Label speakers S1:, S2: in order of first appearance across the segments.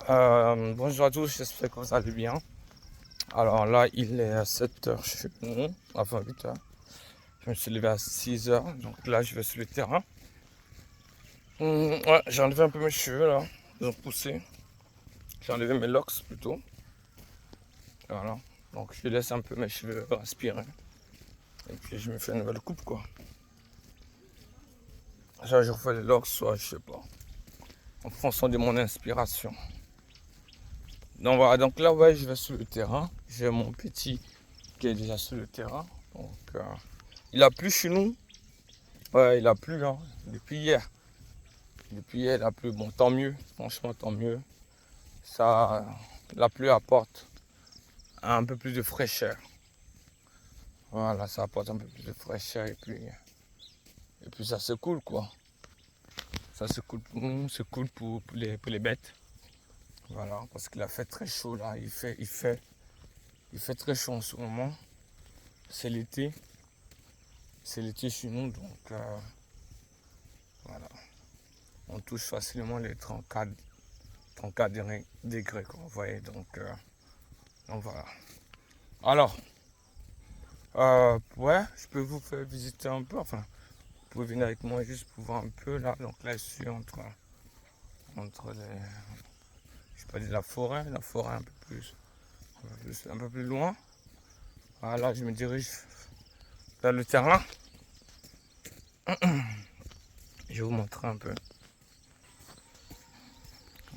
S1: Bonjour à tous, j'espère que vous allez bien. Alors là, il est 7h chez nous, enfin 8h. Je me suis levé à 6h, donc là, je vais sur le terrain. Ouais, j'ai enlevé un peu mes cheveux là, ils ont poussé. J'ai enlevé mes locks plutôt. Voilà, donc je laisse un peu mes cheveux respirer. Et puis je me fais une nouvelle coupe quoi. Soit je refais les locks, soit je sais pas. En fonction de mon inspiration. Donc voilà, donc là, ouais, je vais sur le terrain. J'ai mon petit qui est déjà sur le terrain. Donc, il a plu chez nous. Ouais, il a plu, hein, depuis hier. Depuis hier, il a plu. Bon, tant mieux. Franchement, tant mieux. Ça, la pluie apporte un peu plus de fraîcheur. Voilà, ça apporte un peu plus de fraîcheur et puis ça se coule, quoi. Ça se coule pour nous, c'est cool pour les bêtes. Voilà, parce qu'il a fait très chaud là. Il fait très chaud en ce moment. C'est l'été. C'est l'été chez nous, donc voilà. On touche facilement les 34 degrés, quoi, vous voyez, donc voilà. Alors, ouais, je peux vous faire visiter un peu, enfin, vous pouvez venir avec moi juste pour voir un peu, là, donc là, je suis entre les, je sais pas dire la forêt un peu plus loin. Voilà, je me dirige vers le terrain. Je vais vous montrer un peu.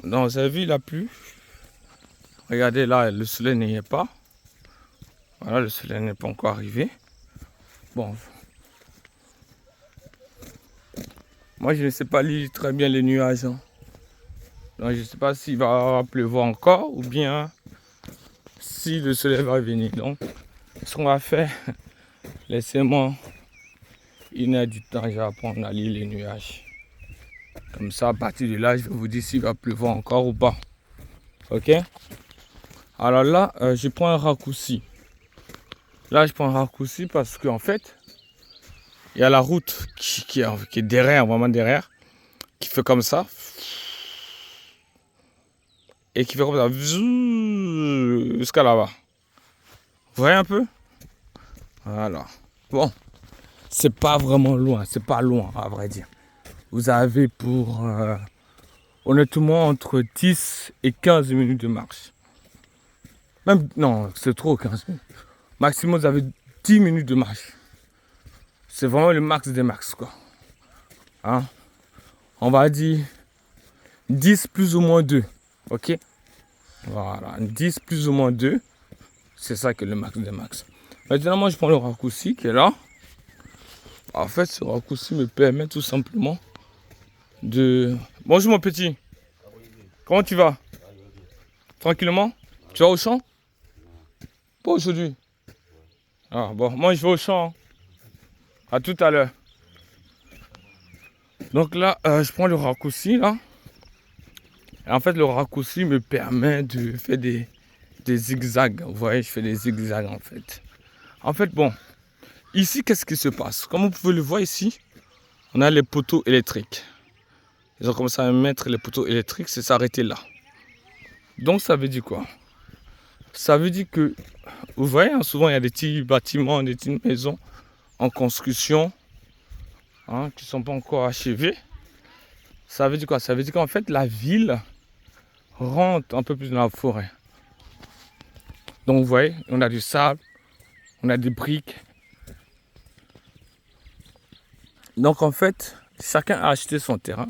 S1: Donc, vous avez vu, il a plu. Regardez là, le soleil n'y est pas. Voilà, le soleil n'est pas encore arrivé. Bon, moi je ne sais pas lire très bien les nuages. Hein. Donc je ne sais pas s'il va pleuvoir encore ou bien si le soleil va venir. Donc ce qu'on va faire, laissez-moi une heure du temps, je vais apprendre à lire les nuages. Comme ça, à partir de là, je vais vous dire s'il va pleuvoir encore ou pas. Ok? Alors là, je prends un raccourci. Là, je prends un raccourci parce qu'en fait, il y a la route qui est derrière, vraiment derrière, qui fait comme ça. Et qui fait comme ça jusqu'à là-bas. Vous voyez un peu? Voilà. Bon, c'est pas vraiment loin, c'est pas loin à vrai dire. Vous avez pour honnêtement entre 10 et 15 minutes de marche. Même non, c'est trop 15 minutes. Maximum vous avez 10 minutes de marche. C'est vraiment le max des max quoi. Hein? On va dire 10 plus ou moins 2. Ok? Voilà, 10 plus ou moins 2. C'est ça que le max des max. Maintenant, moi, je prends le raccourci qui est là. En fait, ce raccourci me permet tout simplement de... Bonjour mon petit. Comment tu vas? Tranquillement? Tu vas au champ? Pas aujourd'hui. Ah bon, moi je vais au champ. À tout à l'heure. Donc là, je prends le raccourci là. Et en fait, le raccourci me permet de faire des zigzags. Vous voyez, je fais des zigzags en fait. En fait, bon, ici, qu'est-ce qui se passe? Comme vous pouvez le voir ici, on a les poteaux électriques. Ils ont commencé à mettre les poteaux électriques, c'est s'arrêter là. Donc ça veut dire quoi? Ça veut dire que, vous voyez, hein, souvent il y a des petits bâtiments, des petites maisons en construction hein, qui ne sont pas encore achevées. Ça veut dire quoi? Ça veut dire qu'en fait la ville rentre un peu plus dans la forêt. Donc vous voyez, on a du sable, on a des briques. Donc en fait, chacun a acheté son terrain.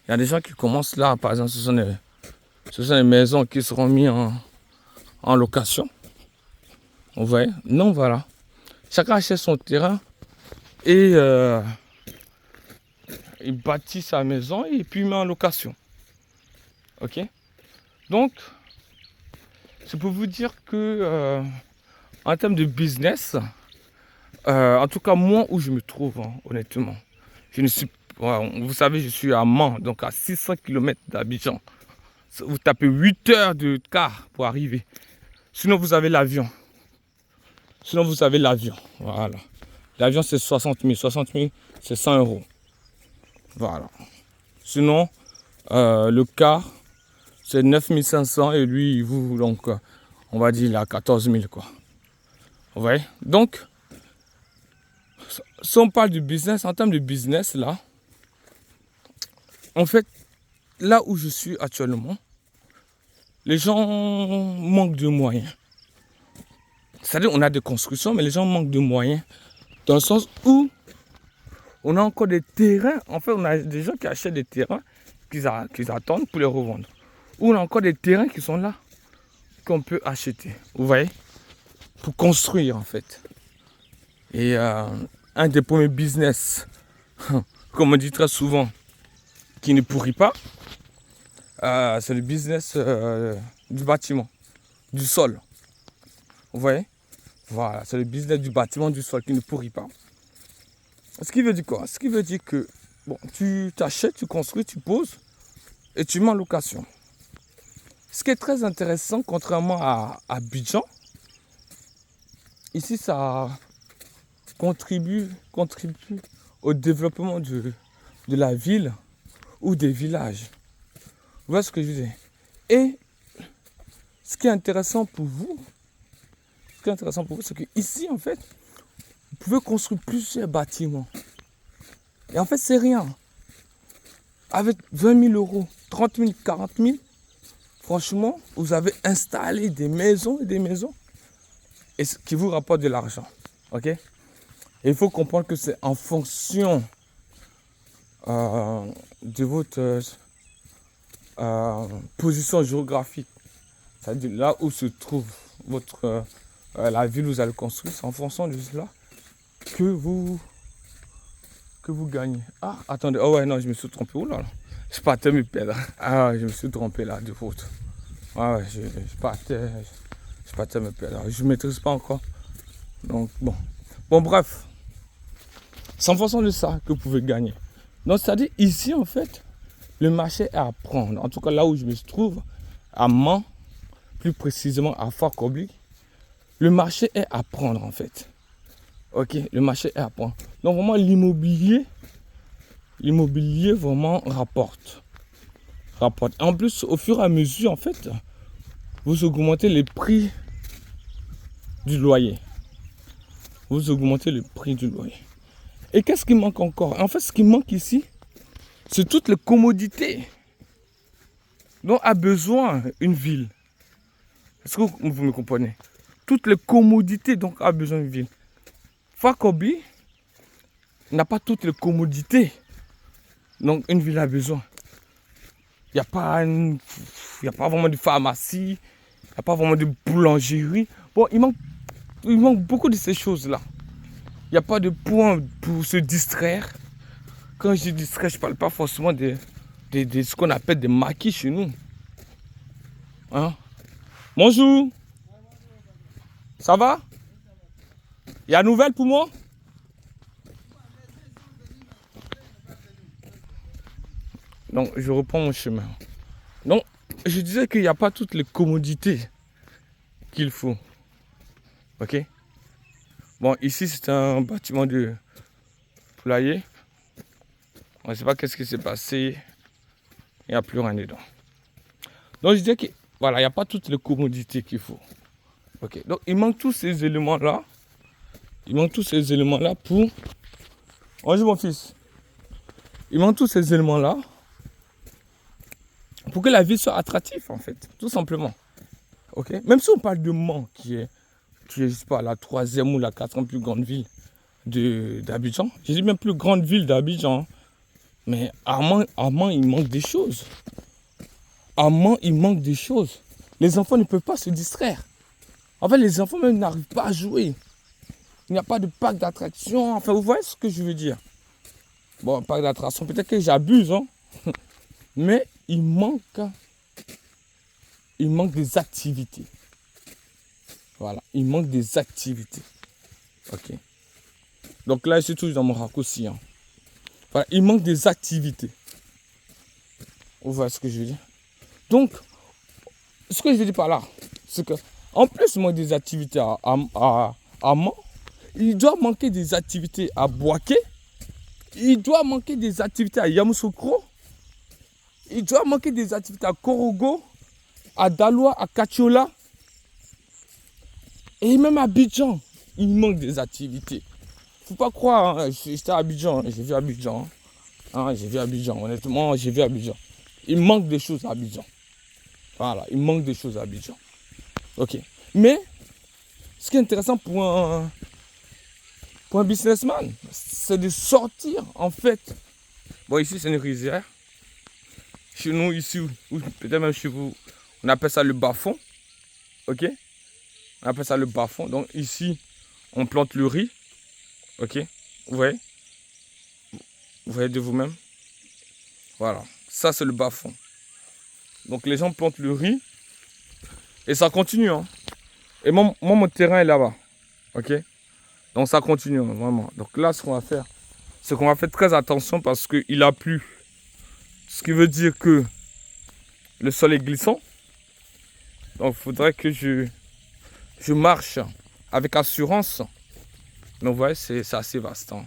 S1: Il y a des gens qui commencent là, par exemple, ce sont des maisons qui seront mises en location. Vous voyez? Non, voilà. Chacun achète son terrain et il bâtit sa maison et puis il met en location. Ok? Donc, c'est pour vous dire que en termes de business, en tout cas moi où je me trouve, hein, honnêtement, je ne suis vous savez, je suis à Mans, donc à 600 km d'Abidjan. Vous tapez 8 heures de car pour arriver. Sinon, vous avez l'avion. Voilà. L'avion, c'est 60 000. 60 000, c'est 100 euros. Voilà. Sinon, le car, c'est 9500 et lui, il vous, donc, on va dire, il a 14 000, quoi. Vous voyez? Donc, si on parle du business, en termes de business, là, en fait, là où je suis actuellement, les gens manquent de moyens. C'est-à-dire on a des constructions, mais les gens manquent de moyens. Dans le sens où on a encore des terrains. En fait, on a des gens qui achètent des terrains qu'ils attendent pour les revendre. Ou on a encore des terrains qui sont là, qu'on peut acheter. Vous voyez? Pour construire, en fait. Et un des premiers business, comme on dit très souvent, qui ne pourrit pas, c'est le business du bâtiment, du sol. Vous voyez? Voilà, c'est le business du bâtiment, du sol qui ne pourrit pas. Ce qui veut dire quoi? Ce qui veut dire que bon, tu t'achètes, tu construis, tu poses et tu mets en location. Ce qui est très intéressant, contrairement à Abidjan, ici ça contribue au développement de la ville ou des villages. Vous voyez ce que je veux dire? Et ce qui est intéressant pour vous, c'est qu'ici, en fait, vous pouvez construire plusieurs bâtiments. Et en fait, c'est rien. Avec 20 000 euros, 30 000, 40 000, franchement, vous avez installé des maisons et des maisons et qui vous rapportent de l'argent. Ok? Et il faut comprendre que c'est en fonction de votre position géographique. C'est-à-dire là où se trouve votre la ville où vous allez construire, c'est en fonction de cela que vous gagnez. Ah, attendez, oh ouais, non, je me suis trompé. Oula, je partais me perdre. Ah, je me suis trompé là, de faute. Ah ouais, je partais me perdre. Je ne maîtrise pas encore. Donc, bon. Bon, bref. C'est en fonction de ça que vous pouvez gagner. Donc, c'est-à-dire, ici, en fait, le marché est à prendre. En tout cas, là où je me trouve, à Mans, plus précisément à Fort-Kobli, le marché est à prendre, en fait. Ok, le marché est à prendre. Donc, vraiment, l'immobilier vraiment rapporte. En plus, au fur et à mesure, en fait, vous augmentez les prix du loyer. Et qu'est-ce qui manque encore? En fait, ce qui manque ici, c'est toutes les commodités dont a besoin une ville. Est-ce que vous me comprenez? Toutes les commodités dont a besoin une ville. Fort-Kobli n'a pas toutes les commodités dont une ville a besoin. Il n'y a pas vraiment de pharmacie, il n'y a pas vraiment de boulangerie. Bon, il manque beaucoup de ces choses-là. Il n'y a pas de point pour se distraire. Quand je dis distraire, je ne parle pas forcément de ce qu'on appelle des maquis chez nous. Hein? Bonjour. Ça va? Il y a une nouvelle pour moi? Donc, je reprends mon chemin. Donc, je disais qu'il n'y a pas toutes les commodités qu'il faut. Ok? Bon, ici, c'est un bâtiment de poulailler. On ne sait pas qu'est-ce qui s'est passé. Il n'y a plus rien dedans. Donc, je disais que, voilà, il n'y a pas toutes les commodités qu'il faut. Ok? Donc, il manque tous ces éléments-là. Pour... Bonjour, mon fils. Il manque tous ces éléments-là pour que la ville soit attractive, en fait, tout simplement. Ok? Même si on parle de Mans, qui est je sais pas, la 3e ou la 4e plus grande ville d'Abidjan. Je dis même plus grande ville d'Abidjan. Mais à Mans, il manque des choses. Les enfants ne peuvent pas se distraire. En fait, les enfants même n'arrivent pas à jouer. Il n'y a pas de parc d'attraction. Enfin, vous voyez ce que je veux dire? Bon, parc d'attraction, peut-être que j'abuse, hein. Mais il manque des activités. Voilà, il manque des activités. Ok. Donc là, je suis toujours dans mon raccourci. Hein. Voilà, il manque des activités. Vous voyez ce que je veux dire? Donc, ce que je veux dire par là, c'est que, en plus, il manque des activités à Mans. Il doit manquer des activités à Bouaké. Il doit manquer des activités à Yamoussoukro. Il doit manquer des activités à Korogo. à Daloa, à Katiola, et même à Abidjan, il manque des activités. Faut pas croire, hein, j'étais à Abidjan, j'ai vu Abidjan. Hein, j'ai vu Abidjan, honnêtement, j'ai vu Abidjan. Il manque des choses à Abidjan. Voilà, il manque des choses à Abidjan. Ok. Mais, ce qui est intéressant pour un businessman, c'est de sortir, en fait. Bon, ici, c'est une rizière. Chez nous, ici, ou peut-être même chez vous, on appelle ça le bas-fond. Ok. On appelle ça le bas-fond. Donc, ici, on plante le riz. Ok. Vous voyez? Vous voyez de vous-même? Voilà. Ça, c'est le bas-fond. Donc, les gens plantent le riz. Et ça continue. Hein. Et moi, mon terrain est là-bas. Ok. Donc, ça continue, hein, vraiment. Donc, là, ce qu'on va faire, c'est qu'on va faire très attention parce qu'il a plu. Ce qui veut dire que le sol est glissant. Donc, il faudrait que je marche avec assurance. Donc, vous voyez, c'est assez vaste. Hein.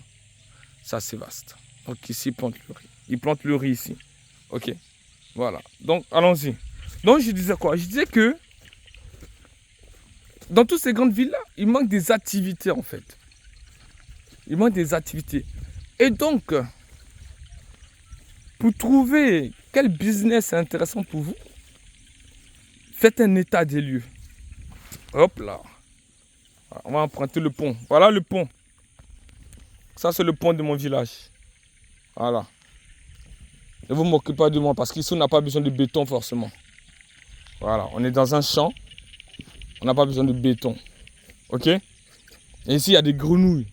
S1: C'est assez vaste. Donc, ici, il plante le riz. Il plante le riz ici. Ok. Voilà. Donc, allons-y. Donc, je disais quoi? Je disais que dans toutes ces grandes villes-là, il manque des activités, en fait. Il manque des activités. Et donc, pour trouver quel business est intéressant pour vous, faites un état des lieux. Hop là. On va emprunter le pont. Voilà le pont. Ça, c'est le pont de mon village. Voilà. Ne vous moquez pas de moi parce qu'ici, on n'a pas besoin de béton forcément. Voilà. On est dans un champ. On n'a pas besoin de béton. Ok? Et ici, il y a des grenouilles.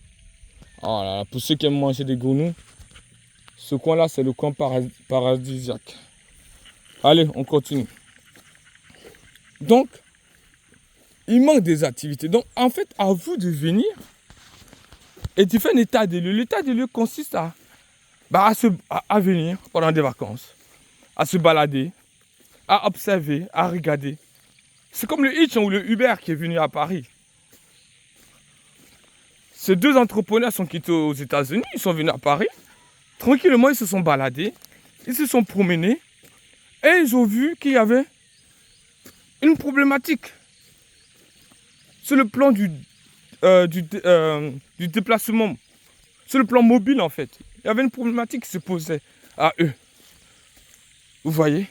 S1: Oh là là, pour ceux qui aiment manger des grenouilles, ce coin-là, c'est le coin paradisiaque. Allez, on continue. Donc, il manque des activités. Donc, en fait, à vous de venir et tu fais un état des lieux. L'état des lieux consiste à venir pendant des vacances, à se balader, à observer, à regarder. C'est comme le Hitch ou le Uber qui est venu à Paris. Ces deux entrepreneurs sont quittés aux États-Unis, ils sont venus à Paris. Tranquillement, ils se sont baladés, ils se sont promenés et ils ont vu qu'il y avait une problématique sur le plan du déplacement, sur le plan mobile en fait. Il y avait une problématique qui se posait à eux. Vous voyez?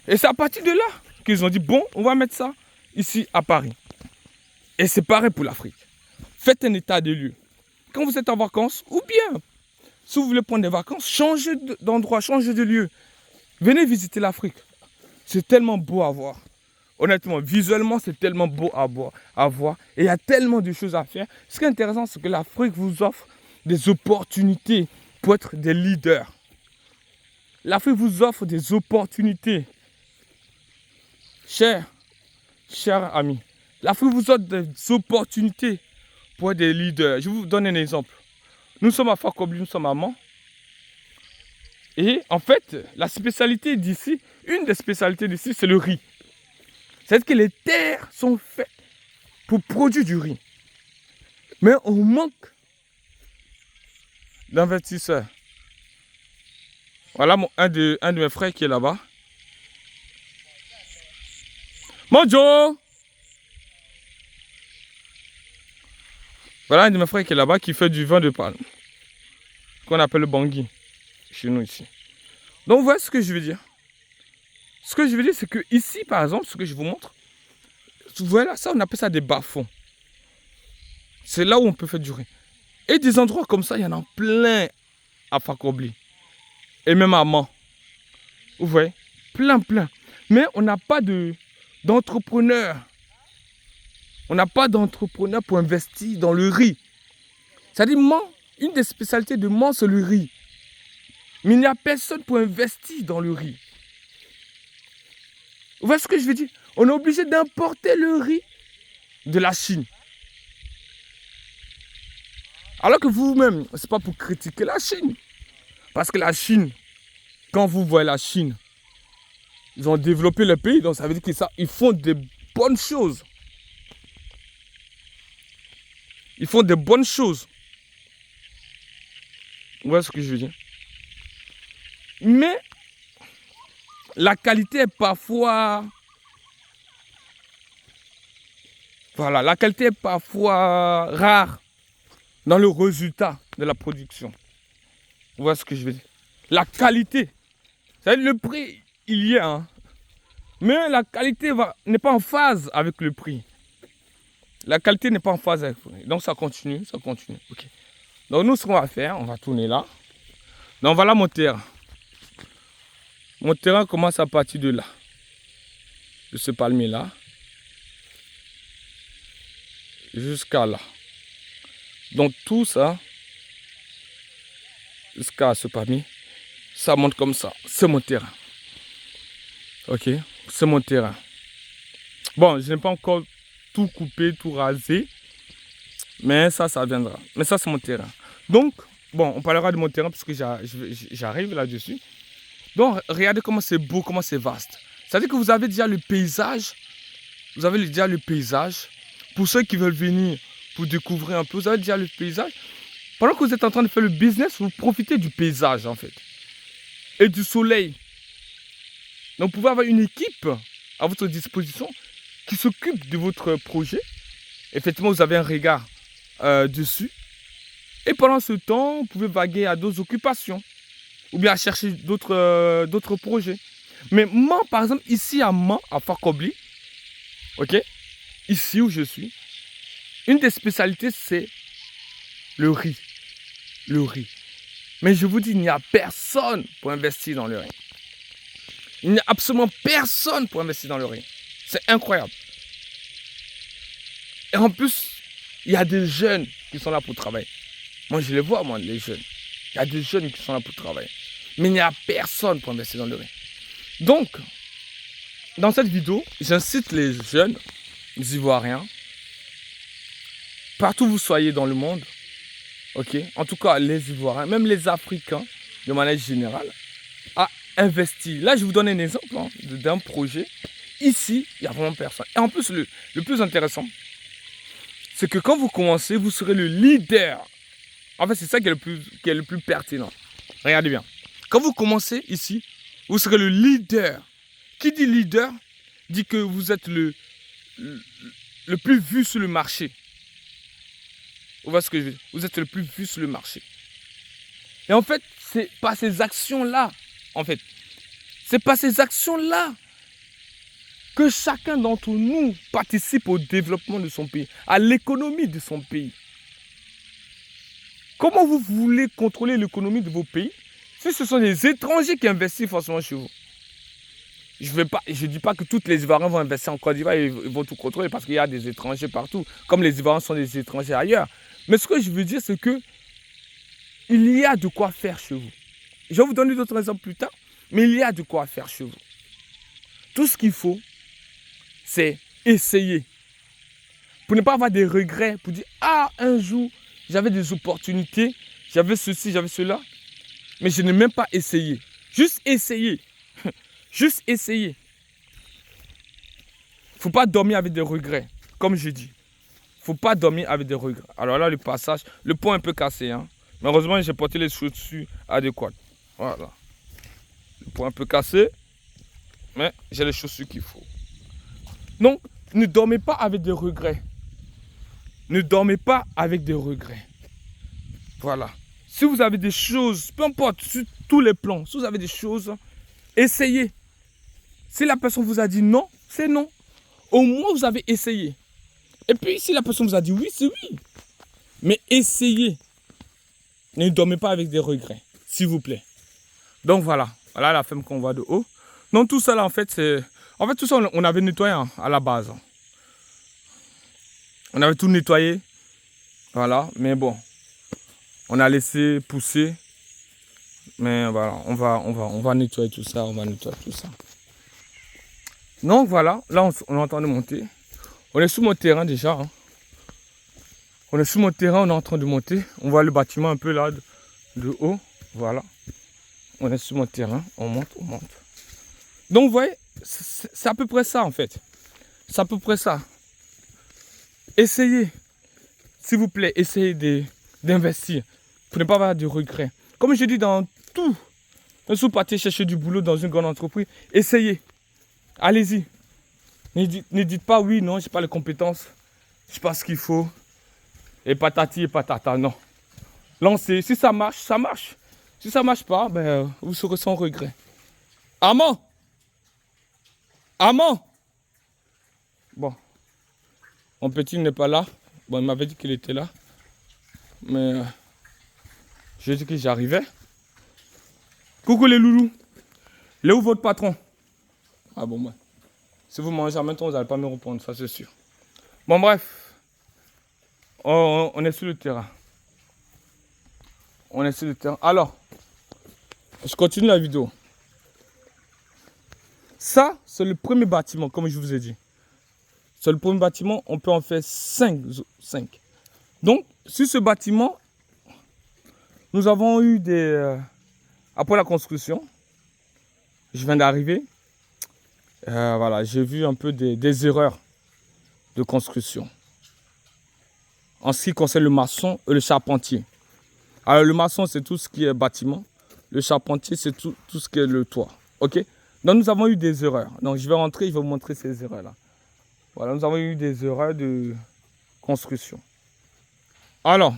S1: Et c'est à partir de là qu'ils ont dit, bon, on va mettre ça ici à Paris. Et c'est pareil pour l'Afrique. Faites un état des lieux. Quand vous êtes en vacances, ou bien, si vous voulez prendre des vacances, changez d'endroit, changez de lieu. Venez visiter l'Afrique. C'est tellement beau à voir. Honnêtement, visuellement, c'est tellement beau à voir. Et il y a tellement de choses à faire. Ce qui est intéressant, c'est que l'Afrique vous offre des opportunités pour être des leaders. L'Afrique vous offre des opportunités. Chers amis, l'Afrique vous offre des opportunités pour être des leaders. Je vous donne un exemple. Nous sommes à Fakobli, nous sommes à Mans. Et en fait, la spécialité d'ici, une des spécialités d'ici, c'est le riz. C'est-à-dire que les terres sont faites pour produire du riz. Mais on manque d'investisseurs. Voilà un de mes frères qui est là-bas. Bonjour! Voilà un de mes frères qui est là-bas qui fait du vin de palme. Qu'on appelle le bangui. Chez nous ici. Donc vous voyez ce que je veux dire. Ce que je veux dire, c'est que ici, par exemple, ce que je vous montre, vous voyez là, ça on appelle ça des bas-fonds. C'est là où on peut faire du riz. Et des endroits comme ça, il y en a plein à Fakobli. Et même à Mans. Vous voyez, plein. Mais on n'a pas d'entrepreneurs. On n'a pas d'entrepreneurs pour investir dans le riz. C'est-à-dire, Mans, une des spécialités de Mans, c'est le riz. Mais il n'y a personne pour investir dans le riz. Vous voyez ce que je veux dire? On est obligé d'importer le riz de la Chine. Alors que vous-même, ce n'est pas pour critiquer la Chine. Parce que la Chine, quand vous voyez la Chine, ils ont développé le pays, donc ça veut dire qu'ils font des bonnes choses. Ils font des bonnes choses. Vous voyez ce que je veux dire? Mais, la qualité est parfois... Voilà, la qualité est parfois rare dans le résultat de la production. Vous voyez ce que je veux dire? La qualité. C'est-à-dire le prix, il y est, hein. Mais la qualité n'est pas en phase avec le prix. La qualité n'est pas en phase avec le prix. Donc ça continue, ça continue. Ok. Donc nous, ce qu'on va faire, on va tourner là. Donc voilà mon terrain. Mon terrain commence à partir de là. De ce palmier là. Jusqu'à là. Donc tout ça, jusqu'à ce palmier, ça monte comme ça. C'est mon terrain. Ok, c'est mon terrain. Bon, je n'ai pas encore tout coupé, tout rasé. Mais ça viendra. Mais ça, c'est mon terrain. Donc, bon, on parlera de mon terrain parce que j'arrive là-dessus. Donc, regardez comment c'est beau, comment c'est vaste. C'est-à-dire que vous avez déjà le paysage. Vous avez déjà le paysage. Pour ceux qui veulent venir pour découvrir un peu, vous avez déjà le paysage. Pendant que vous êtes en train de faire le business, vous profitez du paysage, en fait. Et du soleil. Donc, vous pouvez avoir une équipe à votre disposition qui s'occupe de votre projet. Effectivement, vous avez un regard dessus. Et pendant ce temps, vous pouvez vaguer à d'autres occupations. Ou bien à chercher d'autres projets. Mais moi, par exemple, ici à Mans, à Farkobli, ok, ici où je suis, une des spécialités, c'est le riz. Le riz. Mais je vous dis, il n'y a personne pour investir dans le riz. Il n'y a absolument personne pour investir dans le riz. C'est incroyable. Et en plus, il y a des jeunes qui sont là pour travailler. Moi, je les vois, moi, les jeunes. Il y a des jeunes qui sont là pour travailler. Mais il n'y a personne pour investir dans le riz. Donc, dans cette vidéo, j'incite les jeunes, les Ivoiriens, partout où vous soyez dans le monde, ok, en tout cas les Ivoiriens, même les Africains, de manière générale, à investir. Là, je vous donne un exemple d'un projet. Ici, il n'y a vraiment personne. Et en plus, le plus intéressant, c'est que quand vous commencez, vous serez le leader. En fait, c'est ça qui est le plus pertinent. Regardez bien. Quand vous commencez ici, vous serez le leader. Qui dit leader, dit que vous êtes le plus vu sur le marché. Vous voyez ce que je veux dire? Vous êtes le plus vu sur le marché. Et en fait, c'est par ces actions-là, c'est par ces actions-là que chacun d'entre nous participe au développement de son pays, à l'économie de son pays. Comment vous voulez contrôler l'économie de vos pays si ce sont des étrangers qui investissent forcément chez vous? Je ne dis pas que tous les Ivoiriens vont investir en Côte d'Ivoire et ils vont tout contrôler parce qu'il y a des étrangers partout, comme les Ivoiriens sont des étrangers ailleurs. Mais ce que je veux dire, c'est que il y a de quoi faire chez vous. Je vais vous donner d'autres exemples plus tard, mais il y a de quoi faire chez vous. Tout ce qu'il faut, c'est essayer. Pour ne pas avoir des regrets, pour dire « Ah, un jour, j'avais des opportunités, j'avais ceci, j'avais cela, mais je n'ai même pas essayé. » Juste essayer. Juste essayer. Il ne faut pas dormir avec des regrets, comme je dis. Il ne faut pas dormir avec des regrets. Alors là, le passage, le pont est un peu cassé. Hein. Malheureusement, j'ai porté les chaussures adéquates. Voilà. Le pont est un peu cassé, mais j'ai les chaussures qu'il faut. Donc, ne dormez pas avec des regrets. Ne dormez pas avec des regrets. Voilà. Si vous avez des choses, peu importe, sur tous les plans, si vous avez des choses, essayez. Si la personne vous a dit non, c'est non. Au moins, vous avez essayé. Et puis, si la personne vous a dit oui, c'est oui. Mais essayez. Ne dormez pas avec des regrets, s'il vous plaît. Donc, voilà. Voilà la femme qu'on voit de haut. Donc, tout ça, là, en fait, c'est... En fait, tout ça, on avait nettoyé hein, à la base. On avait tout nettoyé. Voilà. Mais bon, on a laissé pousser. Mais voilà, on va nettoyer tout ça. On va nettoyer tout ça. Donc voilà, là on est en train de monter. On est sur mon terrain déjà. Hein. On est sur mon terrain, on est en train de monter. On voit le bâtiment un peu là de haut. Voilà. On est sur mon terrain, on monte, on monte. Donc vous voyez, c'est à peu près ça en fait. C'est à peu près ça. Essayez, s'il vous plaît, essayez d'investir pour ne pas avoir de regrets. Comme je dis dans tout, Même si vous partez chercher du boulot dans une grande entreprise, essayez. Allez-y. Ne dites pas oui, non, je n'ai pas les compétences. Je ne sais pas ce qu'il faut. Et patati et patata, non. Lancez. Si ça marche, ça marche. Si ça ne marche pas, ben, vous serez sans regret. Amand! Amand! Bon. Mon petit n'est pas là. Bon, il m'avait dit qu'il était là. Mais j'ai dit que j'arrivais. Coucou les loulous. Il est où votre patron? Ah bon, ouais. Si vous mangez en même temps, vous n'allez pas me répondre, ça c'est sûr. Bon, bref. On est sur le terrain. On est sur le terrain. Alors, je continue la vidéo. Ça, c'est le premier bâtiment, comme je vous ai dit. C'est le premier bâtiment, on peut en faire 5. Donc, sur ce bâtiment, nous avons eu des... après la construction, je viens d'arriver. Voilà, j'ai vu un peu des erreurs de construction. En ce qui concerne le maçon et le charpentier. Alors, le maçon, c'est tout ce qui est bâtiment. Le charpentier, c'est tout ce qui est le toit. OK? Donc, nous avons eu des erreurs. Donc, je vais rentrer, je vais vous montrer ces erreurs-là. Voilà, nous avons eu des erreurs de construction. Alors,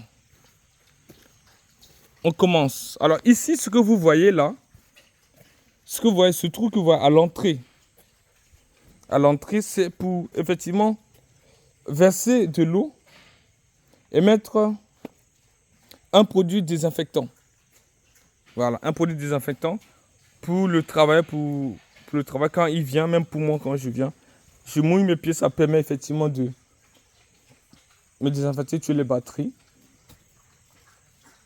S1: on commence. Alors, ici, ce que vous voyez là, ce que vous voyez, ce trou que vous voyez à l'entrée. À l'entrée, c'est pour, effectivement, verser de l'eau et mettre un produit désinfectant. Voilà, un produit désinfectant pour le travail, pour le travail quand il vient, même pour moi quand je viens. Je mouille mes pieds, ça permet effectivement de me désinfecter, tuer les batteries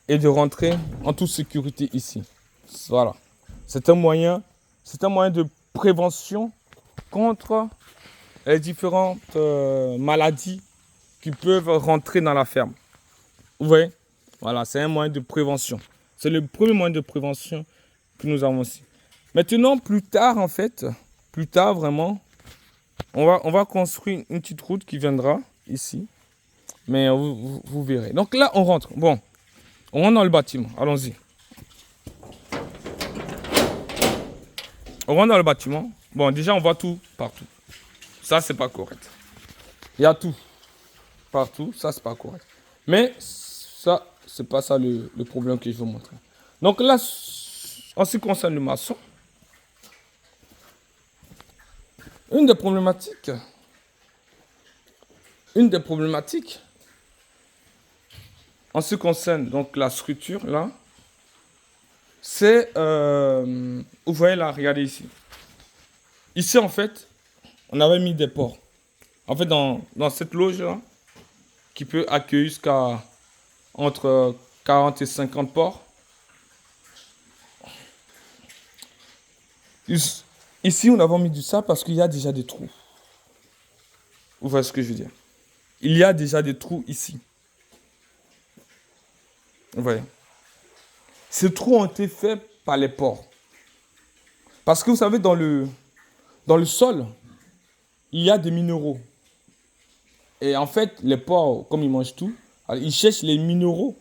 S1: et de rentrer en toute sécurité ici. Voilà, c'est un moyen de prévention contre les différentes maladies qui peuvent rentrer dans la ferme. Vous voyez? Voilà, c'est un moyen de prévention. C'est le premier moyen de prévention que nous avons ici. Maintenant, plus tard, en fait, vraiment, on va construire une petite route qui viendra ici. Mais vous verrez. Donc là, on rentre. Bon, on rentre dans le bâtiment. Allons-y. On rentre dans le bâtiment. Bon, déjà, on voit tout partout. Ça, c'est pas correct. Il y a tout partout. Ça, c'est pas correct. Mais ça, c'est pas ça le problème que je veux montrer. Donc là, en ce qui concerne le maçon, une des problématiques, en ce qui concerne donc la structure là, c'est, vous voyez là, regardez ici. Ici en fait, on avait mis des ports. En fait, dans cette loge là, qui peut accueillir jusqu'à entre 40 et 50 ports. Ici, on a mis du sable parce qu'il y a déjà des trous. Vous voyez ce que je veux dire? Il y a déjà des trous ici. Vous voyez? Ces trous ont été faits par les porcs. Parce que vous savez, dans le sol, il y a des minéraux. Et en fait, les porcs, comme ils mangent tout, alors, ils cherchent les minéraux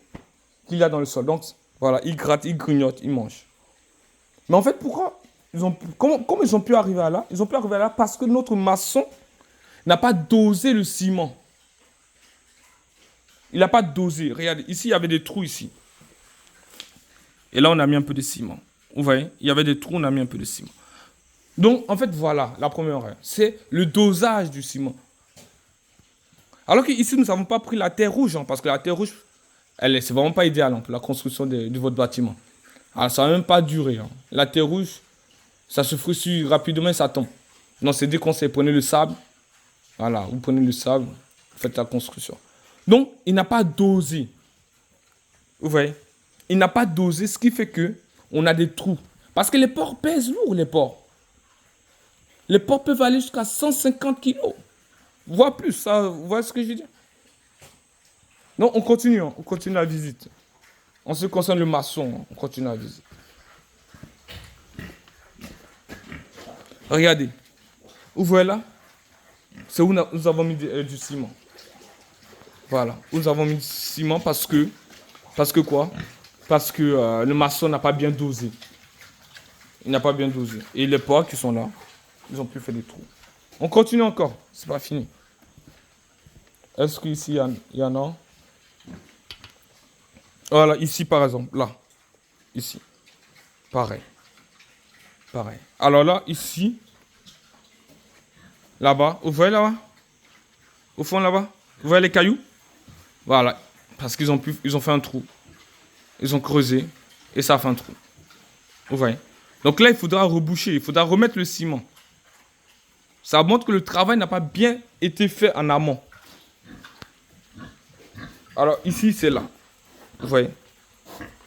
S1: qu'il y a dans le sol. Donc, voilà, ils grattent, ils grignotent, ils mangent. Mais en fait, pourquoi comment ils ont pu arriver à là? Ils ont pu arriver à là parce que notre maçon n'a pas dosé le ciment. Il n'a pas dosé. Regardez, ici, il y avait des trous ici. Et là, on a mis un peu de ciment. Vous voyez, il y avait des trous, on a mis un peu de ciment. Donc, en fait, voilà, la première erreur. C'est le dosage du ciment. Alors qu'ici, nous n'avons pas pris la terre rouge, hein, parce que la terre rouge, c'est vraiment pas idéal hein, pour la construction de votre bâtiment. Alors, ça ne va même pas durer. Hein. La terre rouge, ça se frissure rapidement et ça tombe. Non, c'est des conseils. Prenez le sable. Voilà, vous prenez le sable, vous faites la construction. Donc, il n'a pas dosé. Vous voyez? Il n'a pas dosé, ce qui fait que on a des trous. Parce que les porcs pèsent lourd, les porcs. Les porcs peuvent aller jusqu'à 150 kilos. Voire plus, ça, vous voyez ce que je veux dire? Donc, on continue la visite. En ce qui concerne le maçon, on continue la visite. Regardez. Vous voyez là? C'est où nous avons mis du ciment. Voilà. Nous avons mis du ciment parce que quoi? Parce que le maçon n'a pas bien dosé. Il n'a pas bien dosé. Et les poids qui sont là, ils ont pu faire des trous. On continue encore. C'est pas fini. Est-ce qu'ici, il y en a? Voilà, ici par exemple. Là. Ici. Pareil. Pareil. Alors là, ici. Là-bas. Vous voyez là-bas? Au fond là-bas? Vous voyez les cailloux? Voilà. Parce qu'ils ont fait un trou. Ils ont creusé. Et ça a fait un trou. Vous voyez? Donc là, il faudra reboucher. Il faudra remettre le ciment. Ça montre que le travail n'a pas bien été fait en amont. Alors ici, c'est là. Vous voyez?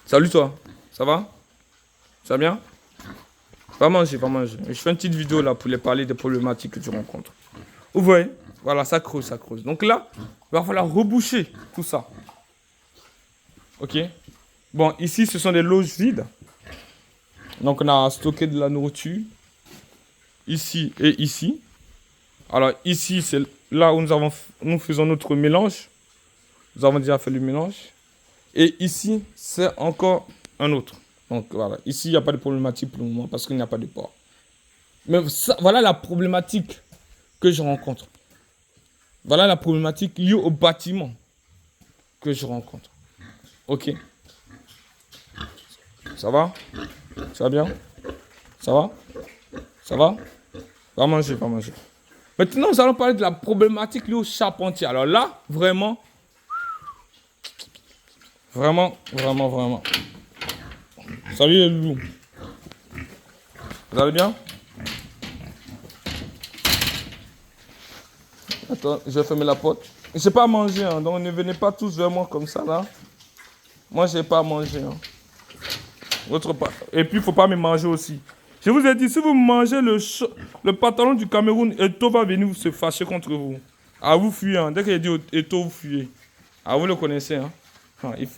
S1: Salut toi. Ça va? Ça va bien? Va manger, va manger. Je fais une petite vidéo là pour les parler des problématiques que tu rencontres. Vous voyez? Voilà, ça creuse, ça creuse. Donc là, il va falloir reboucher tout ça. Ok? Bon, ici, ce sont des loges vides. Donc on a stocké de la nourriture. Ici et ici. Alors ici, c'est là où nous faisons notre mélange. Nous avons déjà fait le mélange. Et ici, c'est encore un autre. Donc voilà, ici, il n'y a pas de problématique pour le moment parce qu'il n'y a pas de port. Mais ça, voilà la problématique que je rencontre. Voilà la problématique liée au bâtiment que je rencontre. Ok. Ça va? Ça va bien? Ça va? Ça va? Va manger, va manger. Maintenant, nous allons parler de la problématique liée au charpentier. Alors là, vraiment, vraiment. Salut les loulous. Vous allez bien? Attends, je vais fermer la porte. Je n'ai pas à manger, hein, donc ne venez pas tous vers moi comme ça, là. Moi, je n'ai pas à manger. Hein. Et puis, il ne faut pas me manger aussi. Je vous ai dit, si vous mangez le pantalon du Cameroun, Eto va venir se fâcher contre vous. Ah, vous fuyez. Hein. Dès qu'il a dit Eto, vous fuyez. Ah, vous le connaissez. Hein.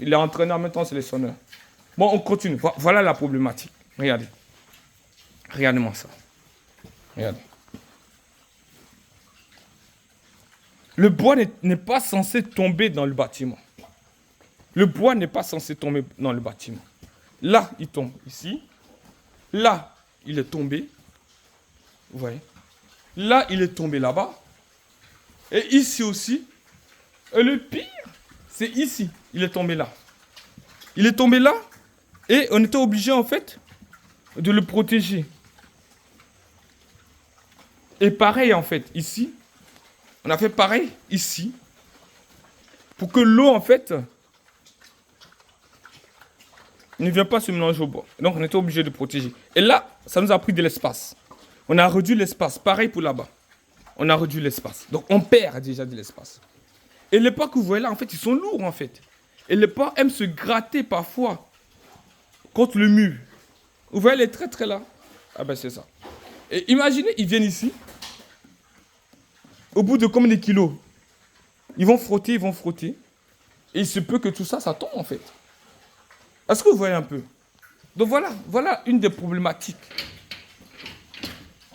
S1: Il est entraîneur en même temps sélectionneur. Bon, on continue. Voilà la problématique. Regardez. Regardez-moi ça. Regardez. Le bois n'est pas censé tomber dans le bâtiment. Le bois n'est pas censé tomber dans le bâtiment. Là, il tombe ici. Là, il est tombé. Vous voyez? Là, il est tombé là-bas. Et ici aussi. Et le pire, c'est ici. Il est tombé là. Il est tombé là. Et on était obligé, en fait, de le protéger. Et pareil, en fait, ici. On a fait pareil ici. Pour que l'eau, en fait, ne vienne pas se mélanger au bois. Donc, on était obligé de protéger. Et là, ça nous a pris de l'espace. On a réduit l'espace. Pareil pour là-bas. On a réduit l'espace. Donc, on perd déjà de l'espace. Et les pas que vous voyez là, en fait, ils sont lourds, en fait. Et les pas aiment se gratter parfois contre le mur. Vous voyez les traits là? Ah ben, c'est ça. Et imaginez, ils viennent ici. Au bout de combien de kilos? Ils vont frotter. Et il se peut que tout ça, ça tombe, en fait. Est-ce que vous voyez un peu? Donc voilà une des problématiques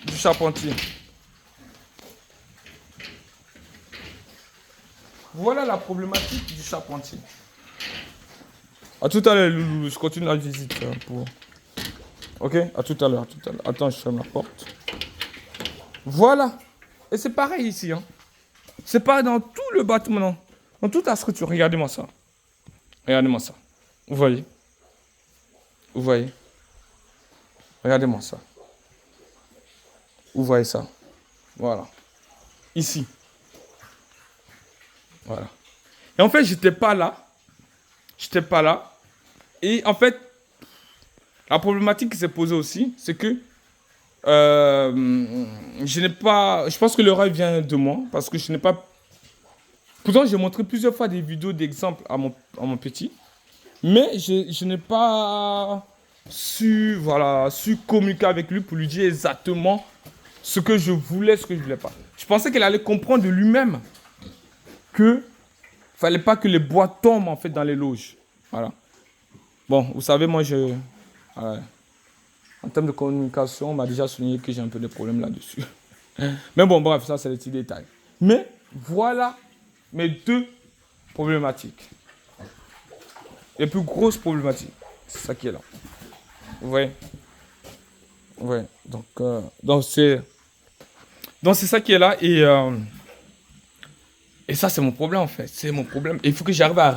S1: du charpentier. Voilà la problématique du charpentier. A tout à l'heure, Loulou, je continue la visite. Ok? À tout à l'heure. Attends, je ferme la porte. Voilà. Et c'est pareil ici. Hein. C'est pareil dans tout le bâtiment. Non. Dans toute la structure. Regardez-moi ça. Regardez-moi ça. Vous voyez? Vous voyez? Regardez-moi ça. Vous voyez ça? Voilà. Ici. Voilà. Et en fait, j'étais pas là. Et en fait, la problématique qui s'est posée aussi, c'est que je pense que l'erreur vient de moi, parce que je n'ai pas... Pourtant, j'ai montré plusieurs fois des vidéos d'exemples à mon petit, mais je n'ai pas su communiquer avec lui pour lui dire exactement ce que je voulais, ce que je ne voulais pas. Je pensais qu'il allait comprendre de lui-même que fallait pas que les bois tombent en fait dans les loges. Voilà. Bon, vous savez, moi, en termes de communication, on m'a déjà souligné que j'ai un peu de problèmes là-dessus. Mais bon, bref, ça, c'est des petits détails. Mais voilà mes deux problématiques. Les plus grosses problématiques. C'est ça qui est là. Vous voyez? Ouais, donc c'est ça qui est là et ça c'est mon problème en fait, c'est mon problème. Et il faut que j'arrive à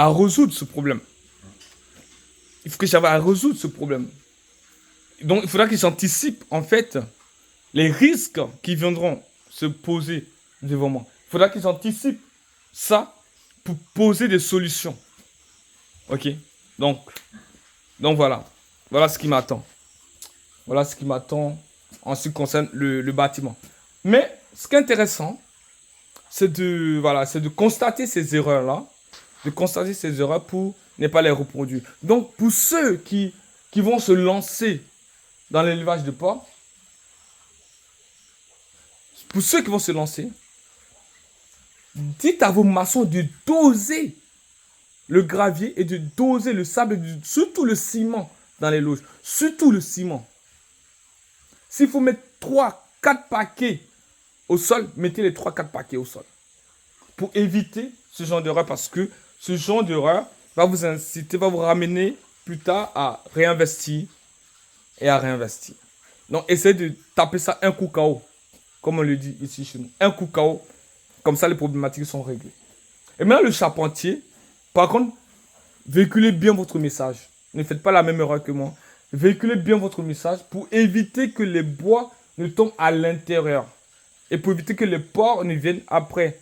S1: résoudre ce problème. Il faut que j'arrive à résoudre ce problème. Donc il faudra que j'anticipe en fait les risques qui viendront se poser devant moi. Il faudra que j'anticipe ça pour poser des solutions. Ok? Donc, donc voilà. Voilà ce qui m'attend. Voilà ce qui m'attend en ce qui concerne le bâtiment. Mais ce qui est intéressant, c'est de constater ces erreurs-là, de constater ces erreurs pour ne pas les reproduire. Donc, pour ceux qui vont se lancer dans l'élevage de porcs, pour ceux qui vont se lancer, dites à vos maçons de doser le gravier et de doser le sable, surtout le ciment dans les loges. Surtout le ciment. S'il faut mettre 3, 4 paquets au sol, mettez les 3, 4 paquets au sol. Pour éviter ce genre d'erreur, parce que ce genre d'erreur va vous inciter, va vous ramener plus tard à réinvestir et à réinvestir. Donc, essayez de taper ça un coup KO, comme on le dit ici chez nous. Un coup KO, comme ça les problématiques sont réglées. Et maintenant, le charpentier, par contre, véhiculez bien votre message. Ne faites pas la même erreur que moi. Véhiculez bien votre message pour éviter que les bois ne tombent à l'intérieur. Et pour éviter que les porcs ne viennent après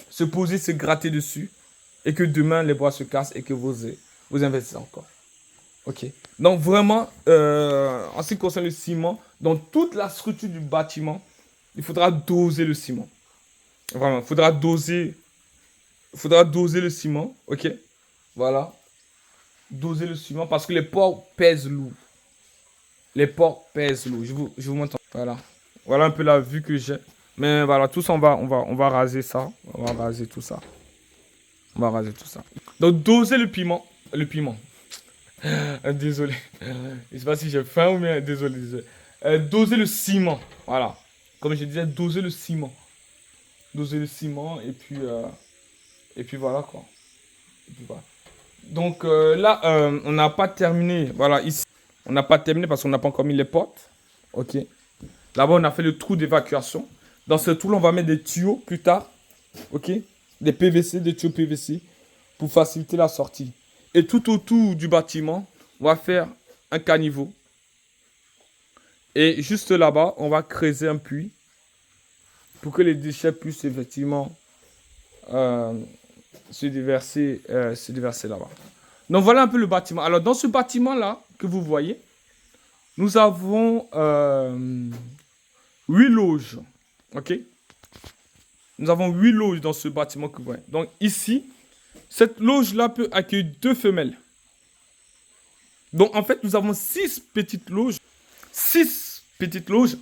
S1: se poser, se gratter dessus. Et que demain, les bois se cassent et que vous investissez encore. Ok. Donc vraiment, en ce qui concerne le ciment, dans toute la structure du bâtiment, il faudra doser le ciment. Vraiment, il faudra doser le ciment. Ok. Voilà. Doser le ciment parce que les porcs pèsent lourd. Les porcs pèsent lourd. Je vous montre. Voilà. Voilà un peu la vue que j'ai. Mais voilà, tout ça, on va raser ça. On va raser tout ça. On va raser tout ça. Donc, doser le piment. Le piment. Désolé. Je ne sais pas si j'ai faim ou bien. Désolé. Doser le ciment. Voilà. Comme je disais, doser le ciment. Doser le ciment et puis voilà quoi. Et puis voilà. Donc là, on n'a pas terminé. Voilà, ici, on n'a pas terminé parce qu'on n'a pas encore mis les portes. Ok. Là-bas, on a fait le trou d'évacuation. Dans ce trou-là, on va mettre des tuyaux plus tard. Ok. Des PVC, des tuyaux PVC pour faciliter la sortie. Et tout autour du bâtiment, on va faire un caniveau. Et juste là-bas, on va creuser un puits pour que les déchets puissent effectivement se déverser là-bas. Donc voilà un peu le bâtiment. Alors dans ce bâtiment-là que vous voyez, nous avons 8 loges. Ok. Nous avons 8 loges dans ce bâtiment que vous voyez. Donc ici, cette loge-là peut accueillir 2 femelles. Donc en fait, nous avons 6 petites loges. 6 petites loges.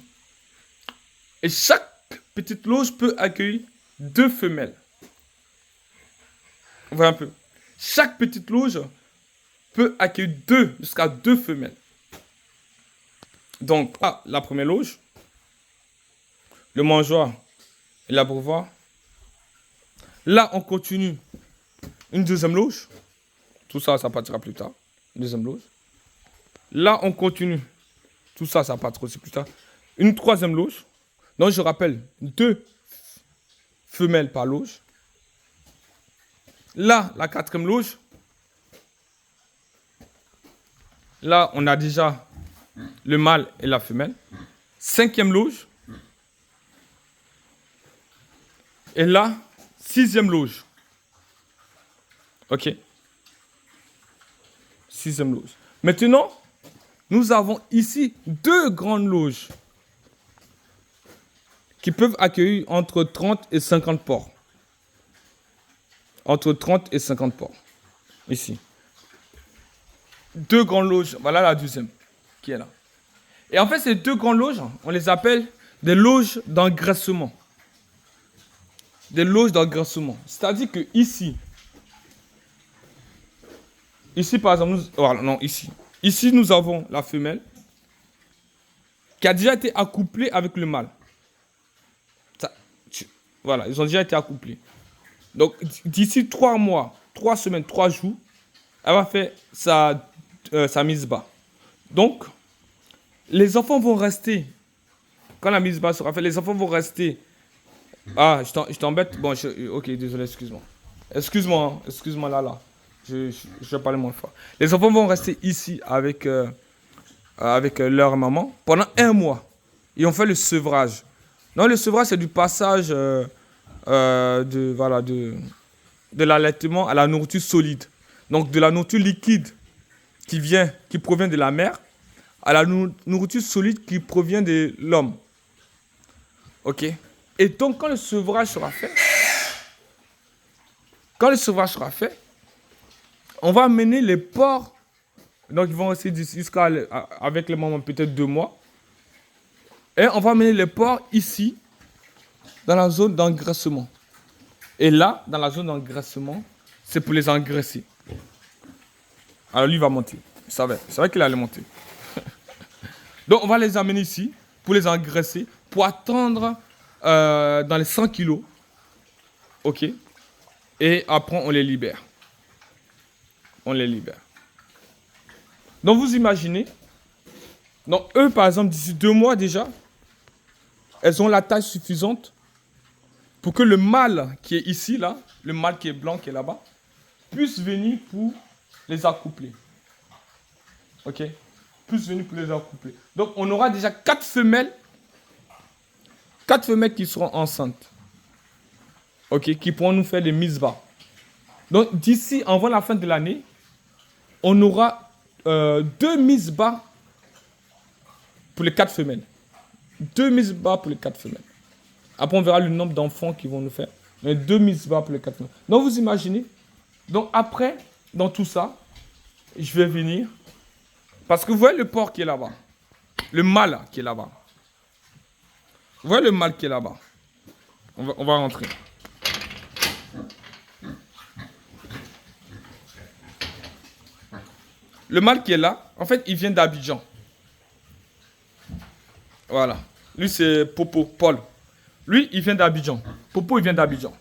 S1: Et chaque petite loge peut accueillir 2 femelles. Voilà un peu. Chaque petite loge peut accueillir jusqu'à 2 femelles. Donc, la première loge, le mangeoire et l'abreuvoir. Là, on continue une deuxième loge. Tout ça, ça partira plus tard. Une deuxième loge. Là, on continue. Tout ça, ça partira aussi plus tard. Une troisième loge. Donc, je rappelle, 2 femelles par loge. Là, la quatrième loge. Là, on a déjà le mâle et la femelle. 5e loge. Et là, 6e loge. Ok. 6e loge. Maintenant, nous avons ici 2 grandes loges qui peuvent accueillir entre 30 et 50 porcs. Entre 30 et 50 porcs. Ici. 2 grandes loges. Voilà la deuxième qui est là. Et en fait, ces 2 grandes loges, on les appelle des loges d'engraissement. Des loges d'engraissement. C'est-à-dire que ici, par exemple, ici, nous avons la femelle qui a déjà été accouplée avec le mâle. Voilà, ils ont déjà été accouplés. Donc, d'ici 3 mois, 3 semaines, 3 jours, elle va faire sa mise bas. Donc, les enfants vont rester, quand la mise bas sera faite, les enfants vont rester. Ah, je t'embête. Bon, ok, désolé, excuse-moi. Excuse-moi là. Je vais parler moins fort. Les enfants vont rester ici avec leur maman pendant 1 mois. Ils ont fait le sevrage. Non, le sevrage, c'est du passage de l'allaitement à la nourriture solide. Donc, de la nourriture liquide qui provient de la mère à la nourriture solide qui provient de l'homme. Ok? Et donc, quand le sevrage sera fait, on va amener les porcs. Donc, ils vont rester jusqu'à avec les mamans peut-être 2 mois. Et on va amener les porcs ici, dans la zone d'engraissement. Et là, dans la zone d'engraissement, c'est pour les engraisser. Alors, lui va monter. C'est vrai qu'il allait monter. Donc, on va les amener ici pour les engraisser, pour attendre dans les 100 kilos. Ok? Et après, on les libère. Donc, vous imaginez, donc eux, par exemple, d'ici 2 mois déjà, elles ont la taille suffisante pour que le mâle qui est ici, là, le mâle qui est blanc, qui est là-bas, puisse venir pour les accoupler. Ok? Puisse venir pour les accoupler. Donc, on aura déjà 4 femelles qui seront enceintes. Ok? Qui pourront nous faire des mises bas. Donc, d'ici, avant la fin de l'année, on aura 2 mises bas pour les 4 femelles. 2 mises bas pour les 4 femelles. Après, on verra le nombre d'enfants qu'ils vont nous faire. Mais 2 mises bas pour les 4 femelles. Donc, vous imaginez. Donc, après, dans tout ça, je vais venir. Parce que vous voyez le porc qui est là-bas. Le mâle qui est là-bas. Vous voyez le mâle qui est là-bas. On va rentrer. Le mâle qui est là, en fait, il vient d'Abidjan. Voilà. Lui, c'est Popo, Paul. Lui, il vient d'Abidjan. Popo, il vient d'Abidjan.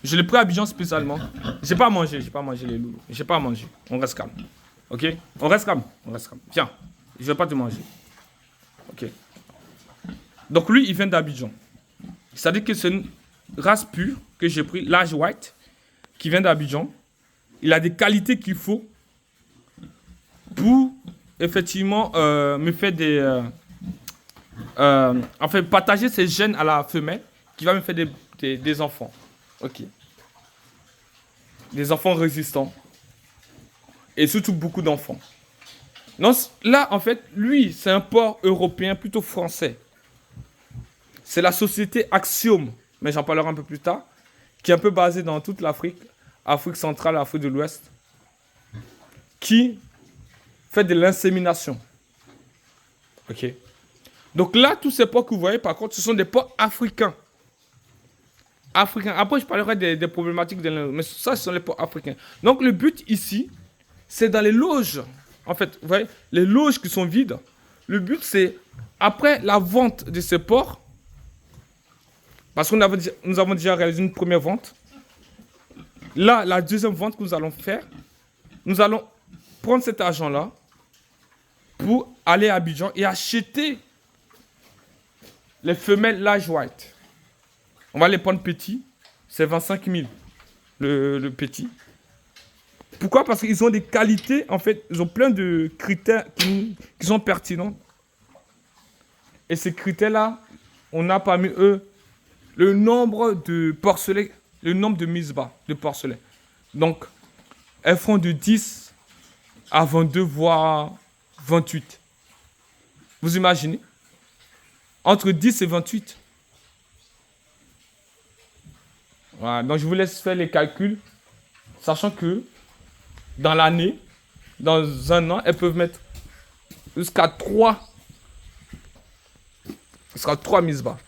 S1: Je l'ai pris à Abidjan spécialement. J'ai pas mangé les loulous. J'ai pas mangé. On reste calme. Ok? On reste calme. Viens. Je vais pas te manger. Ok? Donc lui, il vient d'Abidjan. C'est-à-dire que c'est une race pure que j'ai pris, l'âge white, qui vient d'Abidjan. Il a des qualités qu'il faut pour, effectivement, me faire partager ses gènes à la femelle, qui va me faire des enfants. Ok. Des enfants résistants. Et surtout beaucoup d'enfants. Donc là, en fait, lui, c'est un porc européen, plutôt français. C'est la société Axiom, mais j'en parlerai un peu plus tard, qui est un peu basée dans toute l'Afrique, Afrique centrale, Afrique de l'Ouest, qui fait de l'insémination. Ok. Donc là, tous ces porcs que vous voyez, par contre, ce sont des porcs africains. Après, je parlerai des problématiques, mais ça, ce sont les porcs africains. Donc le but ici, c'est dans les loges. En fait, vous voyez, les loges qui sont vides. Le but, c'est, après la vente de ces porcs, parce que nous avons déjà réalisé une première vente. Là, la deuxième vente que nous allons faire, nous allons prendre cet argent-là pour aller à Abidjan et acheter les femelles l'âge white. On va les prendre petits. C'est 25 000 le petit. Pourquoi? Parce qu'ils ont des qualités, en fait, ils ont plein de critères qui sont pertinents. Et ces critères-là, on a parmi eux le nombre de porcelets, le nombre de mises bas de porcelets. Donc, elles font de 10 à 22, voire 28. Vous imaginez? Entre 10 et 28. Voilà, donc je vous laisse faire les calculs, sachant que dans l'année, dans un an, elles peuvent mettre jusqu'à 3 mises bas.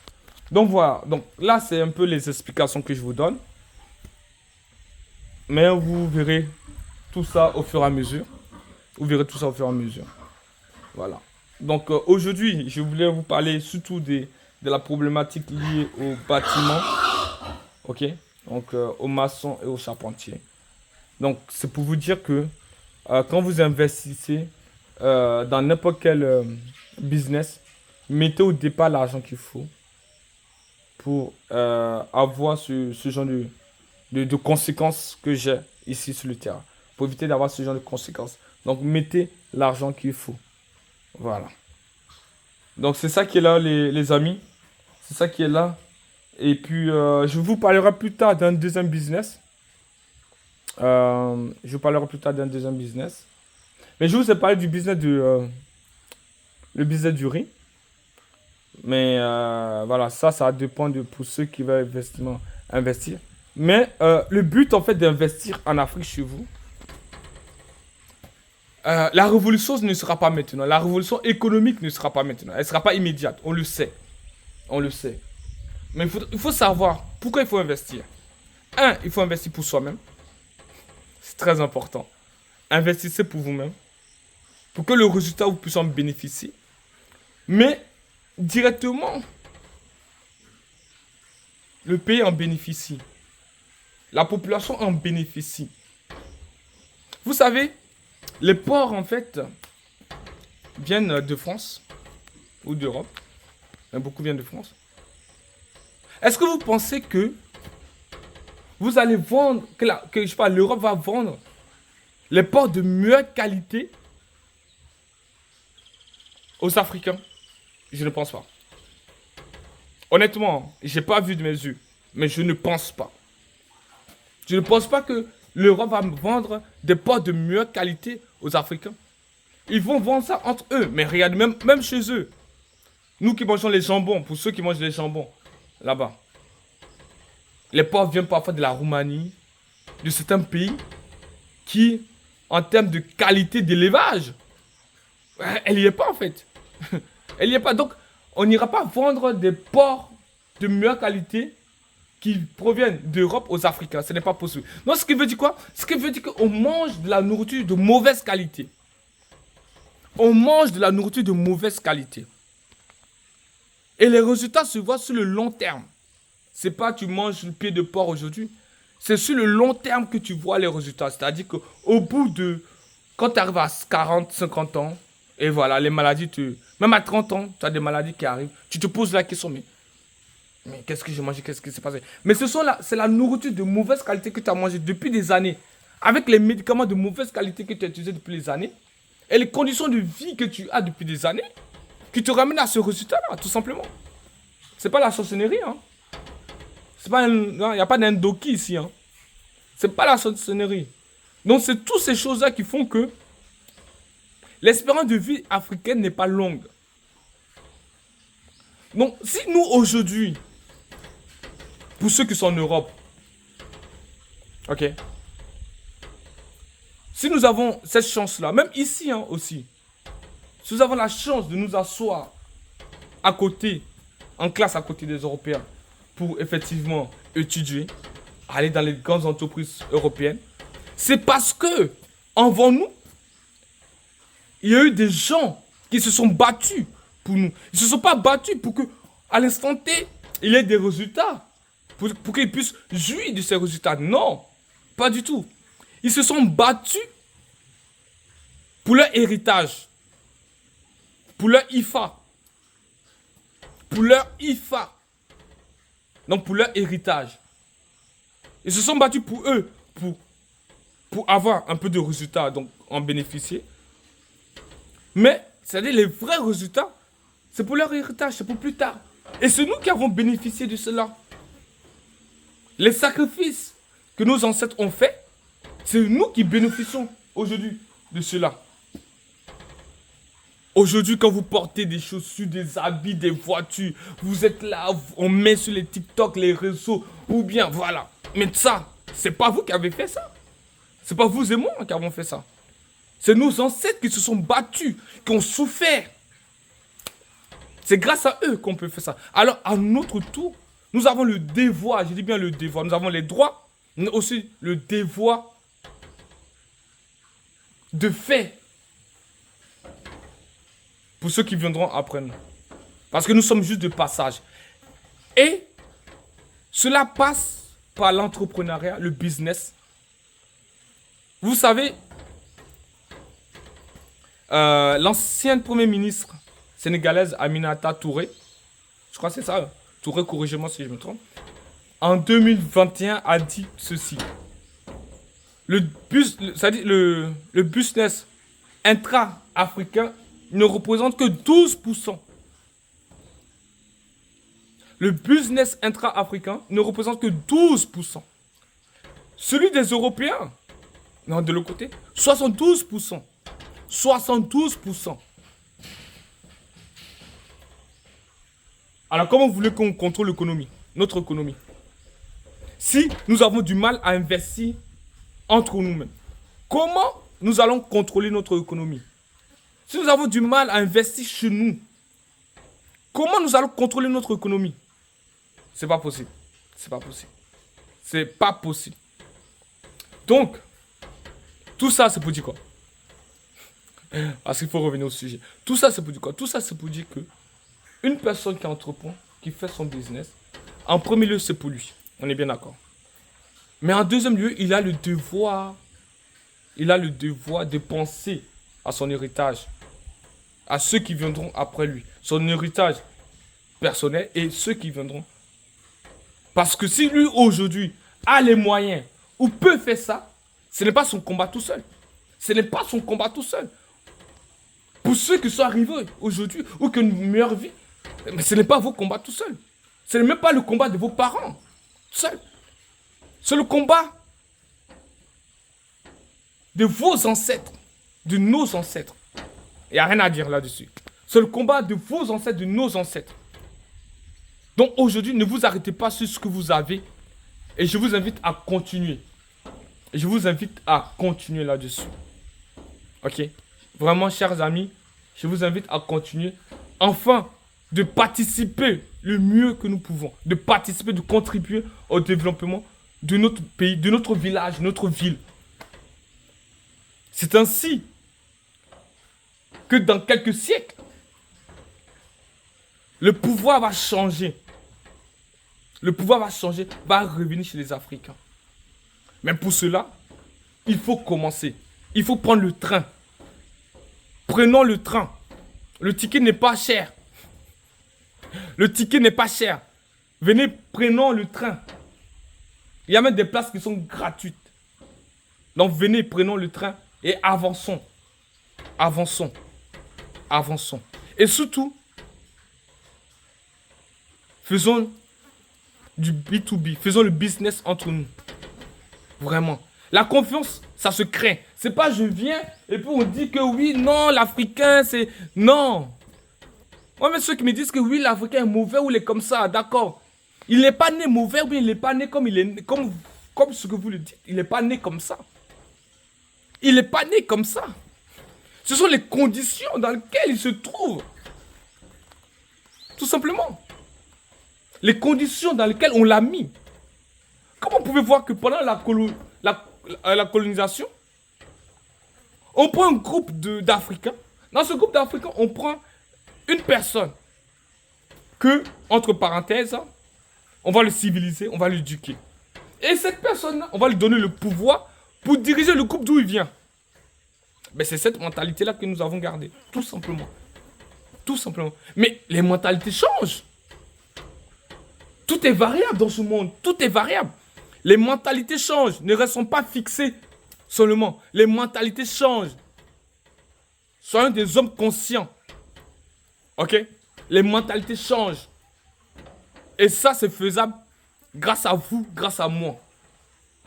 S1: Donc voilà, donc là c'est un peu les explications que je vous donne. Mais vous verrez tout ça au fur et à mesure. Voilà. Donc aujourd'hui, je voulais vous parler surtout de la problématique liée au bâtiment. Ok? Donc aux maçons et aux charpentiers. Donc c'est pour vous dire que quand vous investissez dans n'importe quel business, mettez au départ l'argent qu'il faut pour avoir ce genre de conséquences que j'ai ici sur le terrain. Pour éviter d'avoir ce genre de conséquences. Donc, mettez l'argent qu'il faut. Voilà. Donc, c'est ça qui est là, les amis. C'est ça qui est là. Et puis, je vous parlerai plus tard d'un deuxième business. Je vous parlerai plus tard d'un deuxième business. Mais je vous ai parlé du business le business du riz. Mais voilà, ça dépend pour ceux qui veulent investir. Mais le but, en fait, d'investir en Afrique chez vous, la révolution ne sera pas maintenant. La révolution économique ne sera pas maintenant. Elle ne sera pas immédiate. On le sait. On le sait. Mais il faut savoir pourquoi il faut investir. Un, il faut investir pour soi-même. C'est très important. Investissez pour vous-même. Pour que le résultat, vous puissiez en bénéficier. Mais directement, le pays en bénéficie. La population en bénéficie. Vous savez, les ports, en fait, viennent de France ou d'Europe. Mais beaucoup viennent de France. Est-ce que vous pensez que vous allez vendre, que je sais pas, l'Europe va vendre les ports de meilleure qualité aux Africains? Je ne pense pas. Honnêtement, j'ai pas vu de mes yeux, mais je ne pense pas. Je ne pense pas que l'Europe va vendre des ports de meilleure qualité aux Africains. Ils vont vendre ça entre eux, mais regardez, même chez eux. Nous qui mangeons les jambons, pour ceux qui mangent les jambons, là-bas. Les porcs viennent parfois de la Roumanie, de certains pays qui, en termes de qualité d'élevage, elle n'y est pas en fait. Elle n'y est pas. Donc, on n'ira pas vendre des porcs de meilleure qualité qui proviennent d'Europe aux Africains. Ce n'est pas possible. Donc, ce qui veut dire quoi? Ce qui veut dire qu'on mange de la nourriture de mauvaise qualité. On mange de la nourriture de mauvaise qualité. Et les résultats se voient sur le long terme. C'est pas tu manges le pied de porc aujourd'hui. C'est sur le long terme que tu vois les résultats. C'est-à-dire qu'au bout de... Quand tu arrives à 40, 50 ans, et voilà, les maladies même à 30 ans, tu as des maladies qui arrivent. Tu te poses la question, mais qu'est-ce que j'ai mangé? Qu'est-ce qui s'est passé? Mais c'est la nourriture de mauvaise qualité que tu as mangé depuis des années. Avec les médicaments de mauvaise qualité que tu as utilisés depuis des années. Et les conditions de vie que tu as depuis des années. Qui te ramènent à ce résultat-là, tout simplement. C'est pas la sorcellerie, hein. Il n'y a pas d'endoki ici, hein. C'est pas la sorcellerie. Donc, c'est toutes ces choses-là qui font que l'espérance de vie africaine n'est pas longue. Donc, si nous, aujourd'hui, pour ceux qui sont en Europe, ok, si nous avons cette chance-là, même ici hein, aussi, si nous avons la chance de nous asseoir à côté, en classe à côté des Européens, pour effectivement étudier, aller dans les grandes entreprises européennes, c'est parce que, avant nous, il y a eu des gens qui se sont battus pour nous. Ils ne se sont pas battus pour que, à l'instant T, il y ait des résultats. Pour qu'ils puissent jouir de ces résultats. Non, pas du tout. Ils se sont battus pour leur héritage. Pour leur IFA. Pour leur IFA. Donc pour leur héritage. Ils se sont battus pour eux. Pour avoir un peu de résultats. Donc en bénéficier. Mais, c'est-à-dire les vrais résultats, c'est pour leur héritage, c'est pour plus tard. Et c'est nous qui avons bénéficié de cela. Les sacrifices que nos ancêtres ont faits, c'est nous qui bénéficions aujourd'hui de cela. Aujourd'hui, quand vous portez des chaussures, des habits, des voitures, vous êtes là, on met sur les TikTok, les réseaux, ou bien, voilà. Mais ça, c'est pas vous qui avez fait ça. C'est pas vous et moi qui avons fait ça. C'est nos ancêtres qui se sont battus, qui ont souffert. C'est grâce à eux qu'on peut faire ça. Alors, à notre tour, nous avons le devoir, je dis bien le devoir, nous avons les droits, mais aussi le devoir de faire pour ceux qui viendront après nous. Parce que nous sommes juste de passage. Et cela passe par l'entrepreneuriat, le business. Vous savez, l'ancien Premier ministre, sénégalaise Aminata Touré, je crois que c'est ça, Touré, corrigez-moi si je me trompe, en 2021 a dit ceci. Le business intra-africain ne représente que 12%. Le business intra-africain ne représente que 12%. Celui des Européens, non, de l'autre côté, 72%. 72%. Alors, comment vous voulez qu'on contrôle l'économie, notre économie? Si nous avons du mal à investir entre nous-mêmes, comment nous allons contrôler notre économie? Si nous avons du mal à investir chez nous, comment nous allons contrôler notre économie? C'est pas possible. C'est pas possible. C'est pas possible. Donc, tout ça, c'est pour dire quoi? Parce qu'il faut revenir au sujet. Tout ça, c'est pour dire quoi? Tout ça, c'est pour dire que une personne qui entreprend, qui fait son business, en premier lieu, c'est pour lui. On est bien d'accord. Mais en deuxième lieu, il a le devoir de penser à son héritage, à ceux qui viendront après lui. Son héritage personnel et ceux qui viendront. Parce que si lui, aujourd'hui, a les moyens ou peut faire ça, ce n'est pas son combat tout seul. Ce n'est pas son combat tout seul. Pour ceux qui sont arrivés aujourd'hui ou qui ont une meilleure vie, mais ce n'est pas vos combats tout seul. Ce n'est même pas le combat de vos parents seul. C'est le combat de vos ancêtres, de nos ancêtres. Il n'y a rien à dire là-dessus. C'est le combat de vos ancêtres, de nos ancêtres. Donc aujourd'hui, ne vous arrêtez pas sur ce que vous avez. Et je vous invite à continuer. Je vous invite à continuer là-dessus. Ok? Vraiment, chers amis, je vous invite à continuer. Enfin, de participer le mieux que nous pouvons. De participer, de contribuer au développement de notre pays, de notre village, de notre ville. C'est ainsi que dans quelques siècles, le pouvoir va changer. Le pouvoir va changer, va revenir chez les Africains. Mais pour cela, il faut commencer. Il faut prendre le train. Prenons le train. Le ticket n'est pas cher. Le ticket n'est pas cher. Venez, prenons le train. Il y a même des places qui sont gratuites. Donc venez, prenons le train et avançons. Avançons. Avançons. Et surtout, faisons du B2B. Faisons le business entre nous. Vraiment. La confiance, ça se crée. C'est pas je viens et puis on dit que oui, non, l'Africain, c'est... Non. Moi, mais ceux qui me disent que oui, l'Africain est mauvais ou il est comme ça, d'accord. Il n'est pas né mauvais ou bien il n'est pas né comme il est... Comme ce que vous le dites. Il n'est pas né comme ça. Il n'est pas né comme ça. Ce sont les conditions dans lesquelles il se trouve. Tout simplement. Les conditions dans lesquelles on l'a mis. Comment vous pouvez voir que pendant la colonisation, on prend un groupe d'Africains. Dans ce groupe d'Africains, on prend une personne que, entre parenthèses, on va le civiliser, on va l'éduquer. Et cette personne-là, on va lui donner le pouvoir pour diriger le groupe d'où il vient. Mais c'est cette mentalité-là que nous avons gardée. Tout simplement. Tout simplement. Mais les mentalités changent. Tout est variable dans ce monde. Tout est variable. Les mentalités changent. Ne restons pas fixés seulement. Les mentalités changent. Soyons des hommes conscients. Ok? Les mentalités changent. Et ça, c'est faisable grâce à vous, grâce à moi.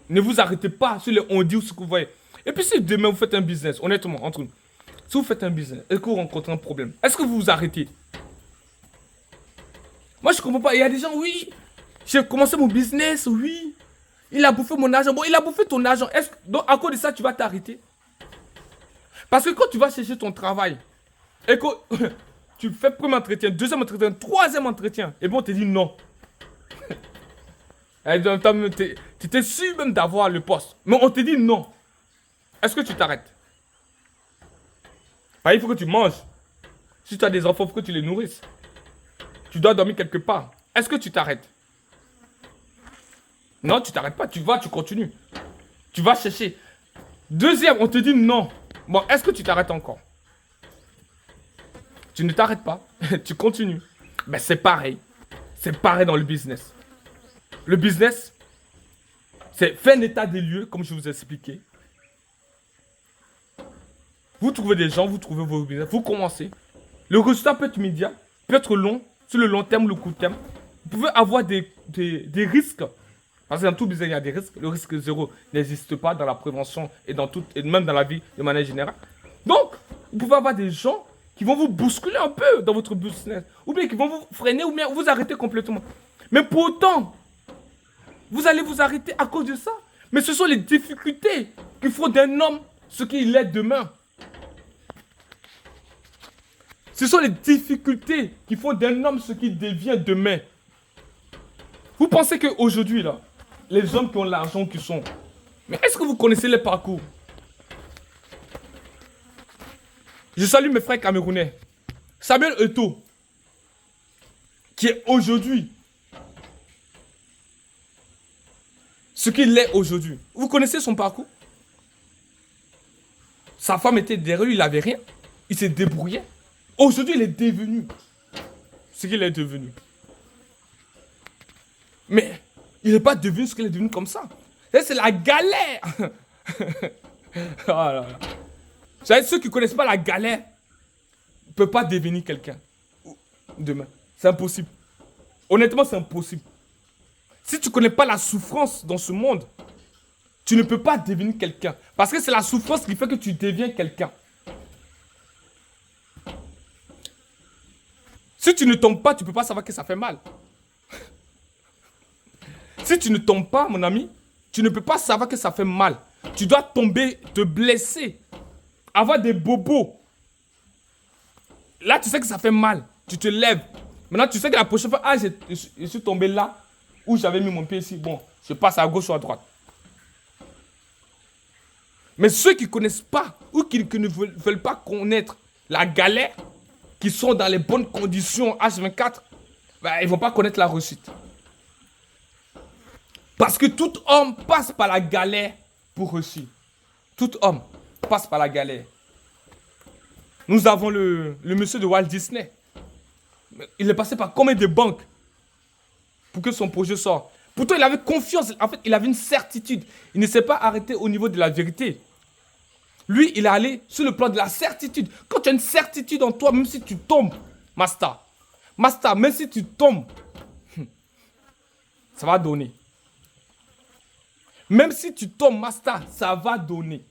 S1: Ne vous arrêtez pas sur les on-dit ou ce que vous voyez. Et puis si demain vous faites un business, honnêtement, entre nous, si vous faites un business et que vous rencontrez un problème, est-ce que vous vous arrêtez? Moi, je ne comprends pas. Il y a des gens, oui, j'ai commencé mon business, oui. Il a bouffé mon argent. Bon, il a bouffé ton argent. Donc, à cause de ça, tu vas t'arrêter? Parce que quand tu vas chercher ton travail et que tu fais premier entretien, deuxième entretien, troisième entretien, et bon, on te dit non. Tu étais sûr même d'avoir le poste. Mais on te dit non. Est-ce que tu t'arrêtes? Il faut que tu manges. Si tu as des enfants, il faut que tu les nourrisses. Tu dois dormir quelque part. Est-ce que tu t'arrêtes? Non, tu t'arrêtes pas. Tu vas, tu continues. Tu vas chercher. Deuxième, on te dit non. Bon, est-ce que tu t'arrêtes encore? Tu ne t'arrêtes pas.
S2: tu continues. Ben, c'est pareil. C'est pareil dans le business. Le business, c'est faire un état des lieux, comme je vous ai expliqué. Vous trouvez des gens, vous trouvez vos business, vous commencez. Le résultat peut être immédiat, peut être long, sur le long terme, le court terme. Vous pouvez avoir des risques. Parce que dans tout business, il y a des risques. Le risque zéro n'existe pas dans la prévention et, et même dans la vie de manière générale. Donc, vous pouvez avoir des gens qui vont vous bousculer un peu dans votre business. Ou bien qui vont vous freiner ou bien vous arrêter complètement. Mais pour autant, vous allez vous arrêter à cause de ça. Mais ce sont les difficultés qui font d'un homme ce qu'il est demain. Ce sont les difficultés qui font d'un homme ce qu'il devient demain. Vous pensez qu'aujourd'hui, là, les hommes qui ont l'argent qui sont... Mais est-ce que vous connaissez les parcours? Je salue mes frères camerounais. Samuel Eto'o, qui est aujourd'hui ce qu'il est aujourd'hui. Vous connaissez son parcours? Sa femme était derrière lui, il n'avait rien. Il s'est débrouillé. Aujourd'hui, il est devenu ce qu'il est devenu. Mais il n'est pas devenu ce qu'il est devenu comme ça. C'est la galère. Oh là là. Vous savez, ceux qui ne connaissent pas la galère ne peuvent pas devenir quelqu'un demain. C'est impossible. Honnêtement, c'est impossible. Si tu ne connais pas la souffrance dans ce monde, tu ne peux pas devenir quelqu'un. Parce que c'est la souffrance qui fait que tu deviens quelqu'un. Si tu ne tombes pas, tu ne peux pas savoir que ça fait mal. Si tu ne tombes pas, mon ami, tu ne peux pas savoir que ça fait mal. Tu dois tomber, te blesser, avoir des bobos. Là, tu sais que ça fait mal. Tu te lèves. Maintenant, tu sais que la prochaine fois, je suis tombé là, où j'avais mis mon pied ici. Bon, je passe à gauche ou à droite. Mais ceux qui ne connaissent pas, ou qui ne veulent pas connaître la galère, qui sont dans les bonnes conditions H24, ben, ils ne vont pas connaître la réussite. Parce que tout homme passe par la galère pour réussir. Tout homme passe par la galère. Nous avons le monsieur de Walt Disney. Il est passé par combien de banques pour que son projet sorte? Pourtant, il avait confiance. En fait, il avait une certitude. Il ne s'est pas arrêté au niveau de la vérité. Lui, il est allé sur le plan de la certitude. Quand tu as une certitude en toi, même si tu tombes, Master, même si tu tombes, ça va donner. Même si tu tombes, Master, ça va donner.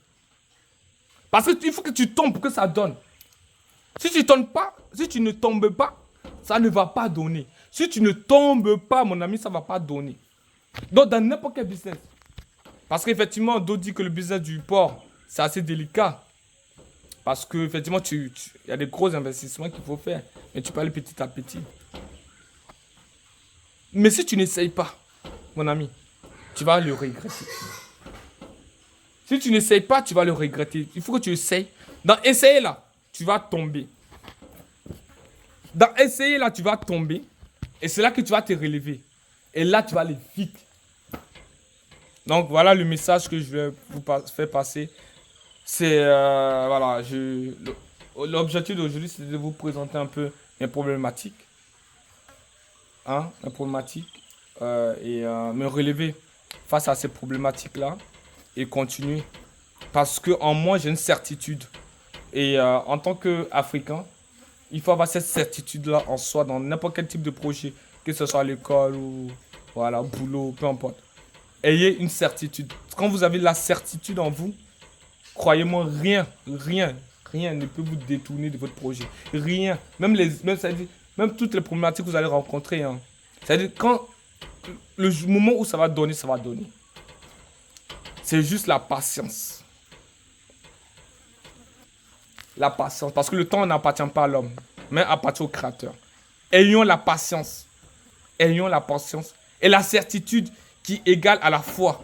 S2: Parce qu'il faut que tu tombes pour que ça donne. Si tu ne tombes pas, ça ne va pas donner. Si tu ne tombes pas, mon ami, ça ne va pas donner. Donc, dans n'importe quel business. Parce qu'effectivement, d'autres disent que le business du porc, c'est assez délicat. Parce qu'effectivement, il y a des gros investissements qu'il faut faire. Mais tu peux aller petit à petit. Mais si tu n'essayes pas, mon ami, tu vas le regretter. Si tu n'essayes pas, tu vas le regretter. Il faut que tu essayes. Dans essayer là, tu vas tomber. Dans essayer là, tu vas tomber. Et c'est là que tu vas te relever. Et là, tu vas aller vite. Donc voilà le message que je vais vous faire passer. C'est voilà, l'objectif d'aujourd'hui, c'est de vous présenter un peu mes problématiques. Mes problématiques. Et me relever face à ces problématiques-là. Et continuer. Parce qu'en moi, j'ai une certitude. Et en tant qu'Africain, il faut avoir cette certitude-là en soi dans n'importe quel type de projet. Que ce soit à l'école ou voilà, boulot, peu importe. Ayez une certitude. Quand vous avez la certitude en vous, croyez-moi, rien ne peut vous détourner de votre projet. Rien. Même toutes les problématiques que vous allez rencontrer. C'est-à-dire, quand le moment où ça va donner, ça va donner. C'est juste la patience. La patience. Parce que le temps n'appartient pas à l'homme, mais appartient au Créateur. Ayons la patience. Ayons la patience. Et la certitude qui égale à la foi.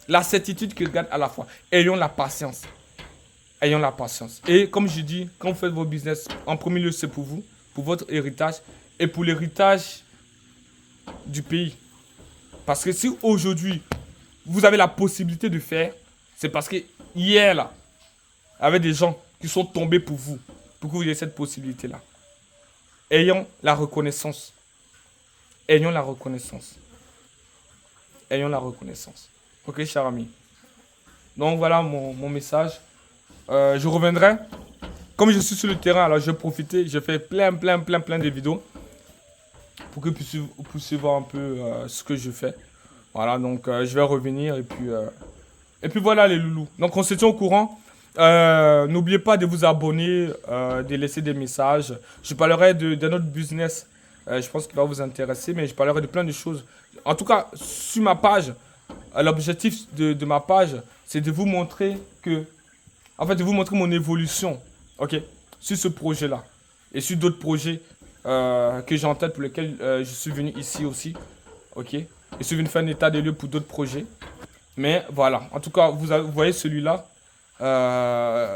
S2: La certitude qui égale à la foi. Ayons la patience. Ayons la patience. Et comme je dis, quand vous faites vos business, en premier lieu, c'est pour vous, pour votre héritage et pour l'héritage du pays. Parce que si aujourd'hui, vous avez la possibilité de faire, c'est parce que hier, là, il y avait des gens qui sont tombés pour vous, pour que vous ayez cette possibilité-là. ayons la reconnaissance. Ayons la reconnaissance. Ayons la reconnaissance. Ok, cher ami. Donc voilà mon message. Je reviendrai. Comme je suis sur le terrain, alors je vais profiter. Je fais plein de vidéos pour que vous puissiez voir un peu ce que je fais. Voilà, donc je vais revenir et puis voilà les loulous. Donc on se tient au courant. N'oubliez pas de vous abonner, de laisser des messages. Je parlerai d'un autre business. Je pense qu'il va vous intéresser, mais je parlerai de plein de choses. En tout cas, sur ma page, l'objectif de ma page, c'est de vous montrer de vous montrer mon évolution, ok, sur ce projet-là et sur d'autres projets que j'ai en tête pour lesquels je suis venu ici aussi, ok. Je suis venu faire un état des lieux pour d'autres projets. Mais voilà, en tout cas, vous voyez celui-là.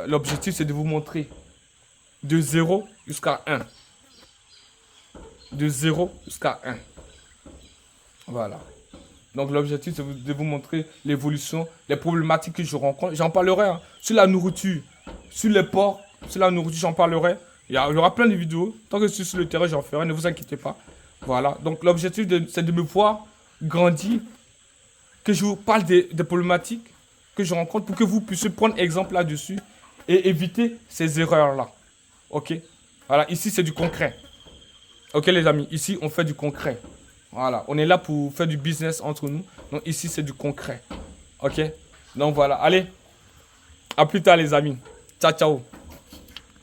S2: L'objectif, c'est de vous montrer de 0 jusqu'à 1. De 0 jusqu'à 1. Voilà. Donc l'objectif, c'est de vous montrer l'évolution, les problématiques que je rencontre. J'en parlerai sur la nourriture, sur les porcs, sur la nourriture, j'en parlerai. Il y aura plein de vidéos. Tant que je suis sur le terrain, j'en ferai, ne vous inquiétez pas. Voilà. Donc l'objectif, c'est de me voir grandir, que je vous parle des problématiques que je rencontre pour que vous puissiez prendre exemple là-dessus et éviter ces erreurs-là. Ok? Voilà, ici c'est du concret. Ok les amis, ici on fait du concret. Voilà, on est là pour faire du business entre nous. Donc ici c'est du concret. Ok? Donc voilà, allez, à plus tard les amis. Ciao, ciao.